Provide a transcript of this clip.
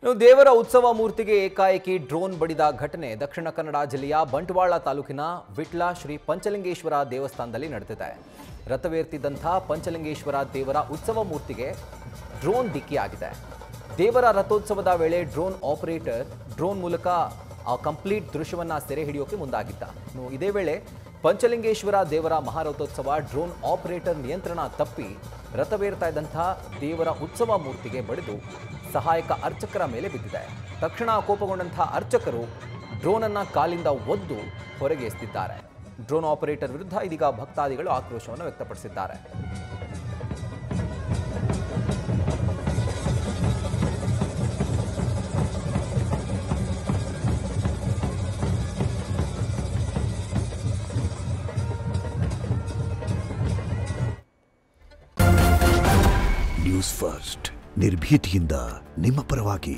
ದೇವರ ಉತ್ಸವ ಮೂರ್ತಿಗೆ ಏಕಾಏಕಿ ಡ್ರೋನ್ ಬಡಿದ ಘಟನೆ ದಕ್ಷಿಣ ಕನ್ನಡ ಜಿಲ್ಲೆಯ ಬಂಟ್ವಾಳ ತಾಲೂಕಿನ ವಿಟ್ಲ ಶ್ರೀ ಪಂಚಲಿಂಗೇಶ್ವರ ದೇವಸ್ಥಾನದಲ್ಲಿ ನಡೆದಿದೆ. ರಥವೇರ್ತಿದ್ದಂಥ ಪಂಚಲಿಂಗೇಶ್ವರ ದೇವರ ಉತ್ಸವ ಮೂರ್ತಿಗೆ ಡ್ರೋನ್ ಡಿಕ್ಕಿಯಾಗಿದೆ. ದೇವರ ರಥೋತ್ಸವದ ವೇಳೆ ಡ್ರೋನ್ ಆಪರೇಟರ್ ಡ್ರೋನ್ ಮೂಲಕ ಕಂಪ್ಲೀಟ್ ದೃಶ್ಯವನ್ನು ಸೆರೆ ಹಿಡಿಯೋಕೆ ಮುಂದಾಗಿದ್ದ. ಇದೇ ವೇಳೆ ಪಂಚಲಿಂಗೇಶ್ವರ ದೇವರ ಮಹಾರಥೋತ್ಸವ ಡ್ರೋನ್ ಆಪರೇಟರ್ ನಿಯಂತ್ರಣ ತಪ್ಪಿ ರಥವೇರ್ತಾ ಇದ್ದಂಥ ದೇವರ ಉತ್ಸವ ಮೂರ್ತಿಗೆ ಬಡಿದು ಸಹಾಯಕ ಅರ್ಚಕರ ಮೇಲೆ ಬಿದ್ದಿದೆ. ತಕ್ಷಣ ಕೋಪಗೊಂಡಂಥ ಅರ್ಚಕರು ಡ್ರೋನ್ ಅನ್ನು ಕಾಲಿಂದ ಒದ್ದು ಹೊರಗೆ ಎಸೆದಿದ್ದಾರೆ. ಡ್ರೋನ್ ಆಪರೇಟರ್ ವಿರುದ್ಧ ಇದೀಗ ಭಕ್ತಾದಿಗಳು ಆಕ್ರೋಶವನ್ನು ವ್ಯಕ್ತಪಡಿಸಿದ್ದಾರೆ. ನ್ಯೂಸ್ ಫಸ್ಟ್ ನಿರ್ಭೀತಿಯಿಂದ ನಿಮ್ಮ ಪರವಾಗಿ.